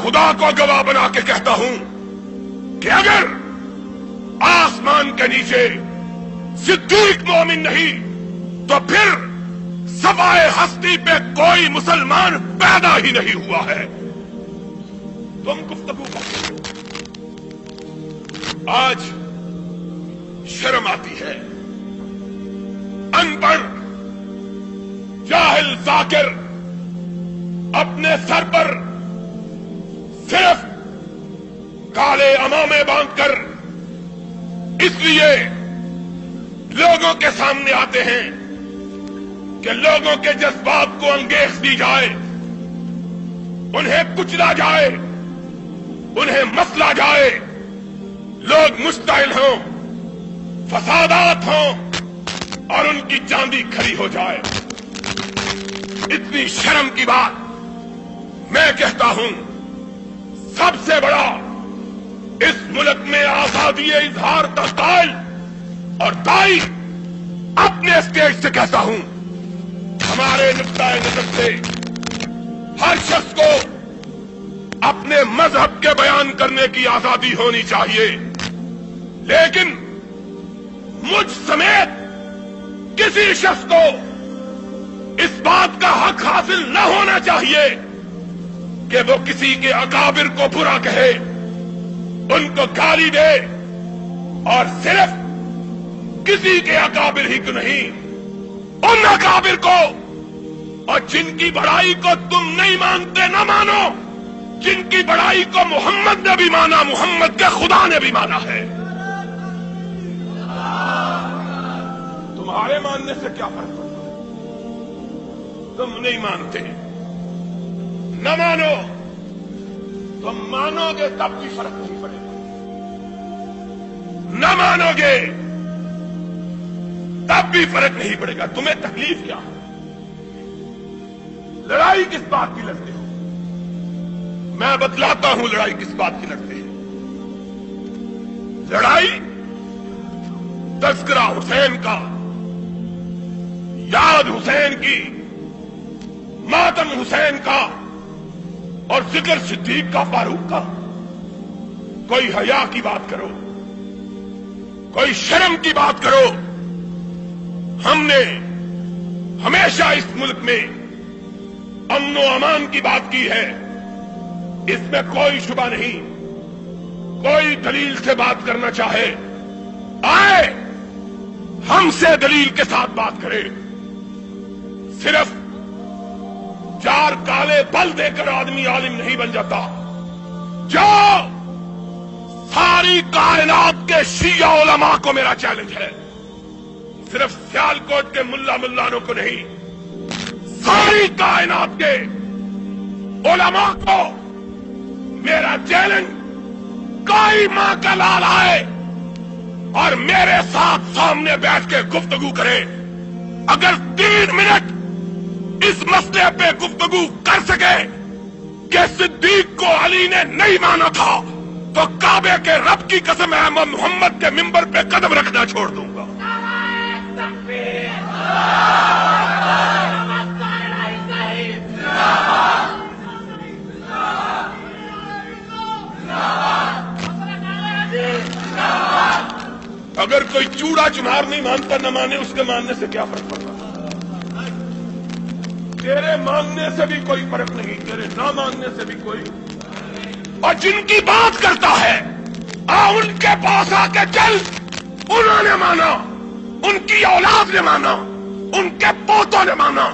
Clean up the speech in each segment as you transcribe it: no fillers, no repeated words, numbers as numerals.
خدا کو گواہ بنا کے کہتا ہوں کہ اگر آسمان کے نیچے صدیق مومن نہیں تو پھر سوائے ہستی پہ کوئی مسلمان پیدا ہی نہیں ہوا ہے. تم گفتگو کرو. آج شرم آتی ہے. ان پڑھ جاہل ذاکر اپنے سر پر صرف کالے عمامے باندھ کر اس لیے لوگوں کے سامنے آتے ہیں کہ لوگوں کے جذبات کو انگیخ دی جائے، انہیں کچلا جائے، انہیں مسلا جائے، لوگ مشتعل ہوں، فسادات ہوں اور ان کی چاندی کھری ہو جائے. اتنی شرم کی بات. میں کہتا ہوں سب سے بڑا اس ملک میں آزادی اظہار کا قائل اور دائی اپنے اسٹیج سے کہتا ہوں، ہمارے نقطۂ نظر سے ہر شخص کو اپنے مذہب کے بیان کرنے کی آزادی ہونی چاہیے، لیکن مجھ سمیت کسی شخص کو اس بات کا حق حاصل نہ ہونا چاہیے کہ وہ کسی کے اکابر کو برا کہے، ان کو گالی دے، اور صرف کسی کے اکابر ہی کو نہیں، ان اکابر کو اور جن کی بڑائی کو تم نہیں مانتے نہ مانو، جن کی بڑائی کو محمد نے بھی مانا، محمد کے خدا نے بھی مانا ہے. تمہارے ماننے سے کیا فرق پڑتا ہے؟ تم نہیں مانتے، نہ مانو. تم مانو گے تب بھی فرق نہیں پڑے گا، نہ مانو گے تب بھی فرق نہیں پڑے گا. تمہیں تکلیف کیا ہے؟ لڑائی کس بات کی لڑتے ہو؟ میں بتلاتا ہوں لڑائی کس بات کی لڑتے ہیں. لڑائی تذکرہ حسین کا، یاد حسین کی، ماتم حسین کا اور ذکر صدیق کا، فاروق کا. کوئی حیا کی بات کرو، کوئی شرم کی بات کرو. ہم نے ہمیشہ اس ملک میں امن و امان کی بات کی ہے، اس میں کوئی شبہ نہیں. کوئی دلیل سے بات کرنا چاہے آئے ہم سے دلیل کے ساتھ بات کرے. صرف چار کالے بل دے کر آدمی عالم نہیں بن جاتا. جو ساری کائنات کے شیعہ علماء کو میرا چیلنج ہے، صرف سیالکوٹ کے ملانوں کو نہیں، ساری کائنات کے علماء کو میرا چیلنج، کوئی ماں کا لال آئے اور میرے ساتھ سامنے بیٹھ کے گفتگو کرے. اگر 3 منٹ اس مسئلے پہ گفتگو کر سکے کہ صدیق کو علی نے نہیں مانا تھا تو کعبے کے رب کی قسم ہے میں محمد کے ممبر پہ قدم رکھنا چھوڑ دوں گا. اگر کوئی چوڑا چمار نہیں مانتا نہ مانے، اس کے ماننے سے کیا فرق پڑتا؟ تیرے ماننے سے بھی کوئی فرق نہیں، تیرے نہ ماننے سے بھی کوئی. اور جن کی بات کرتا ہے ان کے پاس آ کے چل، انہوں نے مانا، ان کی اولاد نے مانا، ان کے پوتوں نے مانا،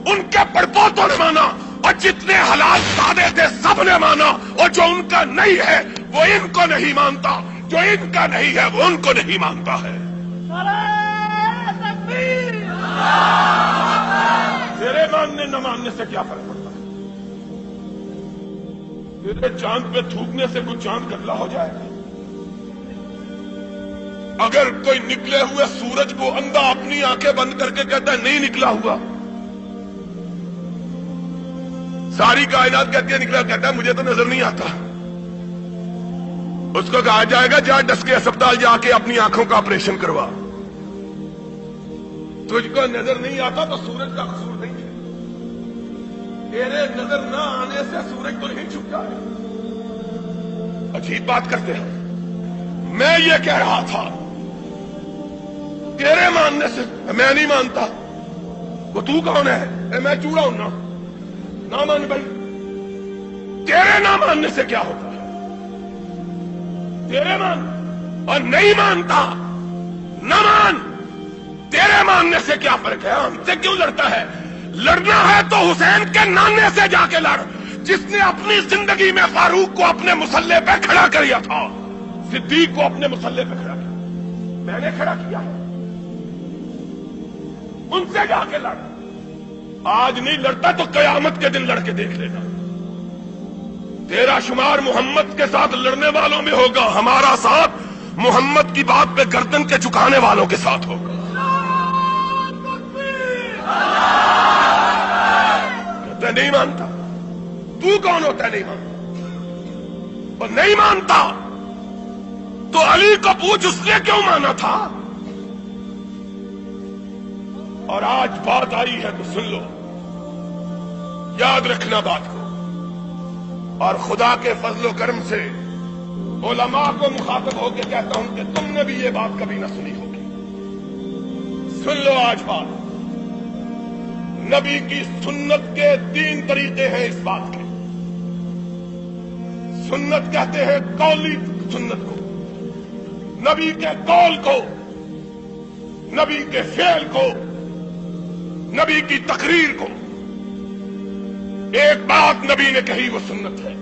ان کے پڑپوتوں نے مانا، اور جتنے حالات سادے تھے سب نے مانا. اور جو ان کا نہیں ہے وہ ان کو نہیں مانتا، جو ان کا نہیں ہے وہ ان کو نہیں مانتا ہے. تیرے ماننے نہ ماننے سے کیا فرق پڑتا ہے؟ تیرے چاند پہ تھوکنے سے کوئی چاند گدلا ہو جائے گا؟ اگر کوئی نکلے ہوئے سورج کو اندھا اپنی آنکھیں بند کر کے کہتا ہے نہیں نکلا ہوا، ساری کائنات کہتی ہے نکلا، کہتا ہے مجھے تو نظر نہیں آتا. اس کو کہا جائے گا جا ڈس کے اسپتال جا کے اپنی آنکھوں کا آپریشن کروا. تجھ کو نظر نہیں آتا تو سورج کا قصور نہیں ہے. تیرے نظر نہ آنے سے سورج تو نہیں چھپ جائے. عجیب بات کرتے ہیں. میں یہ کہہ رہا تھا تیرے ماننے سے میں نہیں مانتا. وہ تو کون ہے؟ میں چوڑا ہوں نا. نہ مان بھائی. تیرے نہ ماننے سے کیا ہوتا ہے؟ تیرے مان اور نہیں مانتا نہ مان. تیرے ماننے سے کیا فرق ہے؟ ہم سے کیوں لڑتا ہے؟ لڑنا ہے تو حسین کے نانے سے جا کے لڑ، جس نے اپنی زندگی میں فاروق کو اپنے مسلح پہ کھڑا کیا تھا، صدیق کو اپنے مسلح پہ کھڑا کیا. میں نے کھڑا کیا. ان سے جا کے لڑ. آج نہیں لڑتا تو قیامت کے دن لڑ کے دیکھ لینا. تیرا شمار محمد کے ساتھ لڑنے والوں میں ہوگا، ہمارا ساتھ محمد کی بات پہ گردن کے جھکانے والوں کے ساتھ ہوگا. کہتے نہیں مانتا. تو کون ہوتا ہے نہیں مانتا؟ اور نہیں مانتا تو علی کو پوچھ اس نے کیوں مانا تھا. اور آج بات آئی ہے تو سن لو، یاد رکھنا بات کو. اور خدا کے فضل و کرم سے علماء کو مخاطب ہو کے کہتا ہوں کہ تم نے بھی یہ بات کبھی نہ سنی ہوگی. سن لو آج بات. نبی کی سنت کے 3 طریقے ہیں اس بات کے. سنت کہتے ہیں قولی سنت کو، نبی کے قول کو، نبی کے فعل کو، نبی کی تقریر کو. ایک بات نبی نے کہی وہ سنت ہے،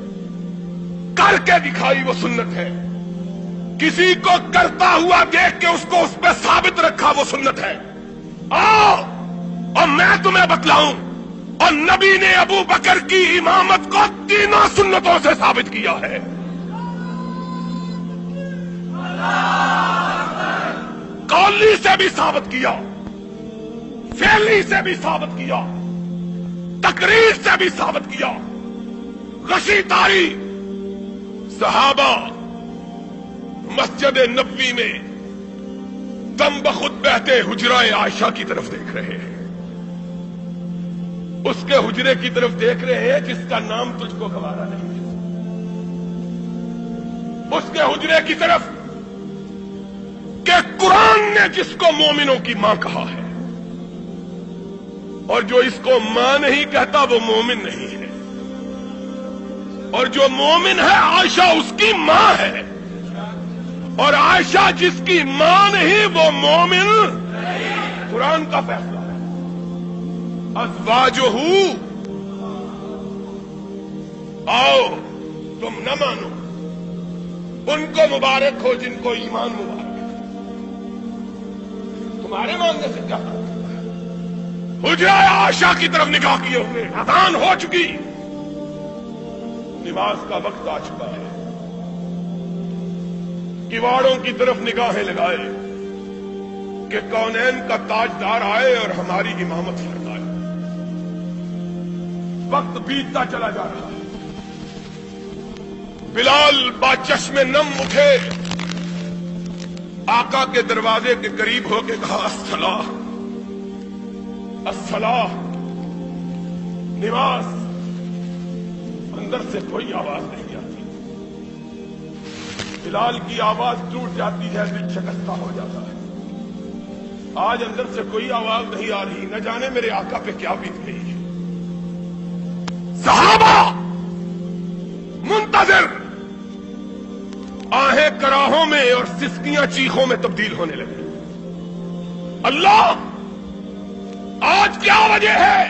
کر کے دکھائی وہ سنت ہے، کسی کو کرتا ہوا دیکھ کے اس کو اس پہ ثابت رکھا وہ سنت ہے. آؤ اور میں تمہیں بتلاؤں. اور نبی نے ابو بکر کی امامت کو 3 سنتوں سے ثابت کیا ہے. قولی سے بھی ثابت کیا، فعلی سے بھی ثابت کیا، تقریر سے بھی ثابت کیا. غشی تاری صحابہ مسجد نبوی میں دم بخود بہتے حجرہ عائشہ کی طرف دیکھ رہے ہیں. اس کے حجرے کی طرف دیکھ رہے ہیں جس کا نام تجھ کو گوارا نہیں ہے. اس کے حجرے کی طرف کہ قرآن نے جس کو مومنوں کی ماں کہا ہے، اور جو اس کو ماں نہیں کہتا وہ مومن نہیں ہے. اور جو مومن ہے عائشہ اس کی ماں ہے، اور عائشہ جس کی ماں نہیں وہ مومن. قرآن کا فیصلہ ہے. ازواجہ، آؤ تم نہ مانو، ان کو مبارک ہو جن کو ایمان مبارک ہے. تمہارے ماننے سے کیا فرق ہے؟ حجرہ عائشہ کی طرف نگاہ کیے ہوئے، اذان ہو چکی، نماز کا وقت آ چکا ہے. کواڑوں کی طرف نگاہیں لگائے کہ کونین کا تاجدار آئے اور ہماری امامت فرمائے. وقت بیتتا چلا جا رہا ہے. بلال با چشم نم اٹھے، آقا کے دروازے کے قریب ہو کے کہا الصلاۃ الصلاۃ. نماز. اندر سے کوئی آواز نہیں آتی. بلال کی آواز ٹوٹ جاتی ہے، دل شکستہ ہو جاتا ہے. آج اندر سے کوئی آواز نہیں آ رہی، نہ جانے میرے آقا پہ کیا بیت گئی ہے. صحابہ منتظر، آہیں کراہوں میں اور سسکیاں چیخوں میں تبدیل ہونے لگی. اللہ، آج کیا وجہ ہے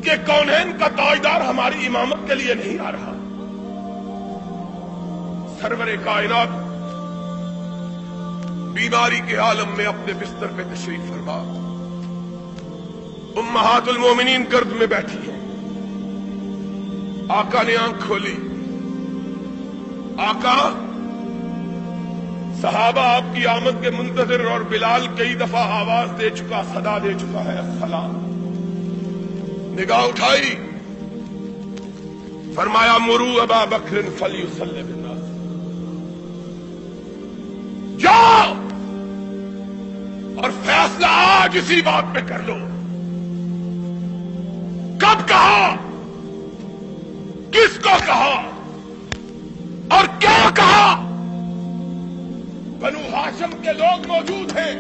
کہ کونین کا تاجدار ہماری امامت کے لیے نہیں آ رہا؟ سرور کائنات بیماری کے عالم میں اپنے بستر پہ تشریف فرما. امہات المومنین گرد میں بیٹھی ہیں. آقا نے آنکھ کھولی. آقا، صحابہ آپ کی آمد کے منتظر، اور بلال کئی دفعہ آواز دے چکا، صدا دے چکا ہے الصلاۃ. نگاہ اٹھائی، فرمایا مروا ابا بکر فلیصلی بالناس. جاؤ اور فیصلہ آج اسی بات پہ کر لو. کب کہا، کس کو کہا، اور کے لوگ موجود ہیں،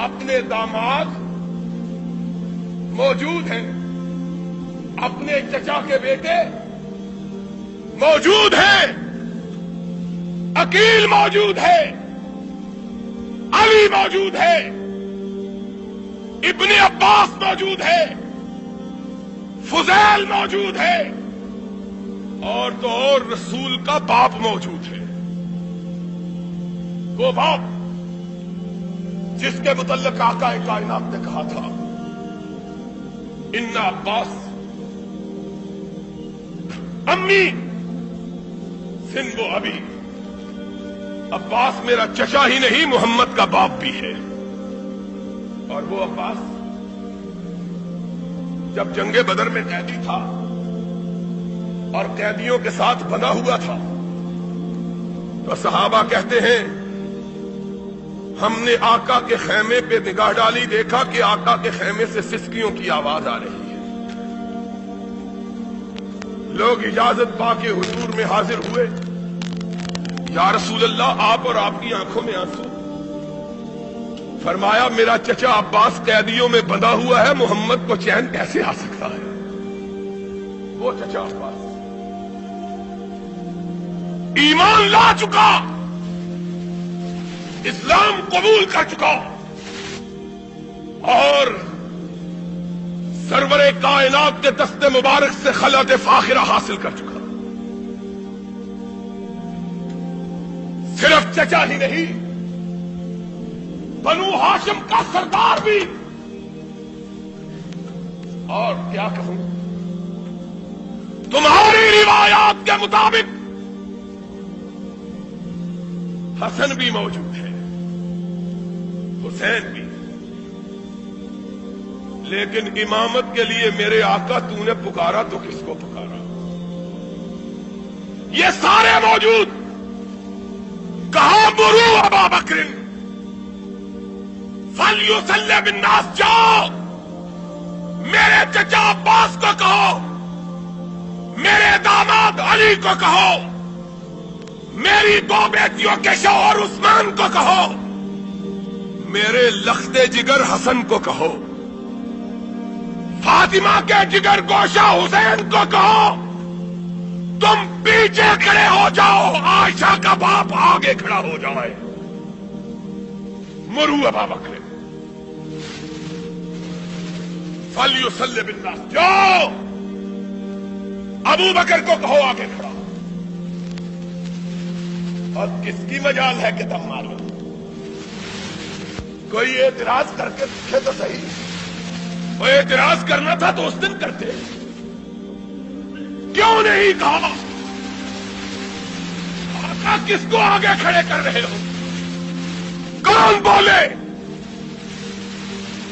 اپنے داماد موجود ہیں، اپنے چچا کے بیٹے موجود ہیں، عقیل موجود ہے، علی موجود ہے، ابن عباس موجود ہے، فضیل موجود ہے، اور تو اور رسول کا باپ موجود ہے، وہ باپ جس کے متعلق آقا کائنات نے کہا تھا ان عباس امی سن وہ ابھی، عباس میرا چچا ہی نہیں محمد کا باپ بھی ہے۔ اور وہ عباس جب جنگ بدر میں قیدی تھا اور قیدیوں کے ساتھ بنا ہوا تھا تو صحابہ کہتے ہیں ہم نے آقا کے خیمے پہ نگاہ ڈالی، دیکھا کہ آقا کے خیمے سے سسکیوں کی آواز آ رہی ہے۔ لوگ اجازت پا کے حضور میں حاضر ہوئے، یا رسول اللہ آپ اور آپ کی آنکھوں میں آنسو۔ فرمایا میرا چچا عباس قیدیوں میں بندھا ہوا ہے، محمد کو چین کیسے آ سکتا ہے؟ وہ چچا عباس ایمان لا چکا، اسلام قبول کر چکا اور سرور کائنات کے دست مبارک سے خلعت فاخرہ حاصل کر چکا۔ صرف چچا ہی نہیں، بنو ہاشم کا سردار بھی۔ اور کیا کہوں، تمہاری روایات کے مطابق حسن بھی موجود ہے، حسین بھی، لیکن امامت کے لیے میرے آقا تو نے پکارا تو کس کو پکارا؟ یہ سارے موجود، کہا مرو ابا بکر فلیصلی بالناس، جاؤ میرے چچا عباس کو کہو، میرے داماد علی کو کہو، میری دو بیٹیوں کے شوہر عثمان کو کہو، میرے لخت جگر حسن کو کہو، فاطمہ کے جگر گوشہ حسین کو کہو، تم پیچھے کھڑے ہو جاؤ، عائشہ کا باپ آگے کھڑا ہو جائے۔ مرو ابا بکر فلیصلی بالناس، جاؤ ابو بکر کو کہو آگے کھڑا۔ اور کس کی مجال ہے کہ دم مارو؟ کوئی اعتراض کر کے دیکھے تو صحیح، کوئی اعتراض کرنا تھا تو اس دن کرتے، کیوں نہیں کہا؟ آقا کس کو آگے کھڑے کر رہے ہو؟ کون بولے؟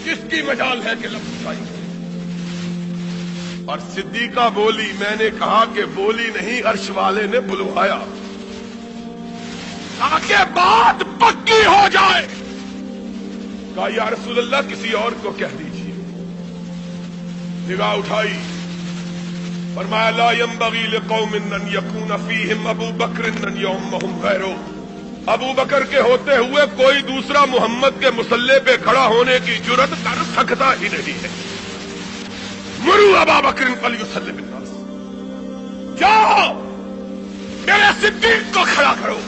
کس کی مجال ہے کہ لفظ اٹھائیں؟ اور صدیقہ بولی، میں نے کہا کہ بولی نہیں، عرش والے نے بلوایا تاکہ بات پکی ہو جائے۔ کہا یا رسول اللہ کسی اور کو کہہ دیجیے۔ نگاہ اٹھائی، فرمایا لا ينبغي لقوم ان يكون فيهم ابو بکر ان يؤمهم غيره، ابو بکر کے ہوتے ہوئے کوئی دوسرا محمد کے مصلی پہ کھڑا ہونے کی جرت کر سکتا ہی نہیں ہے۔ مرو ابا بکر فلیصلی بالناس، جاؤ میرے صدیق کو کھڑا کرو۔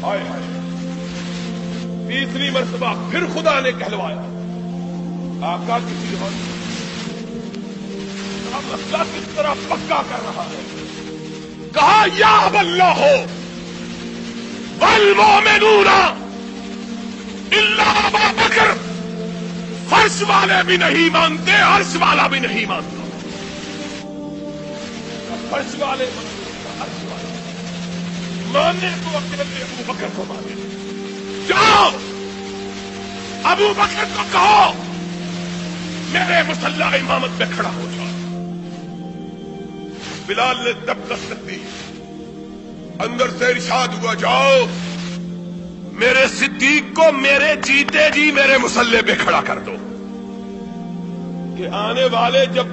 ہائے ہائے، تیسری مرتبہ پھر خدا نے کہلوایا، آقا کسی اور مسئلہ کس طرح پکا کر رہا ہے؟ کہا یا اللہ والمؤمنون الا ابا بکر، فرش والے بھی نہیں مانتے، عرش والا بھی نہیں مانتا۔ فرش والے عرش والے ماننے تو اکیلے ابو بکر کو مانے۔ جاؤ ابو بکر کو کہو میرے مصلی امامت پہ کھڑا ہو جاؤ۔ بلال نے تب دستک دی، اندر سے ارشاد ہوا جاؤ میرے صدیق کو میرے جیتے جی میرے مصلی پہ کھڑا کر دو، کہ آنے والے جب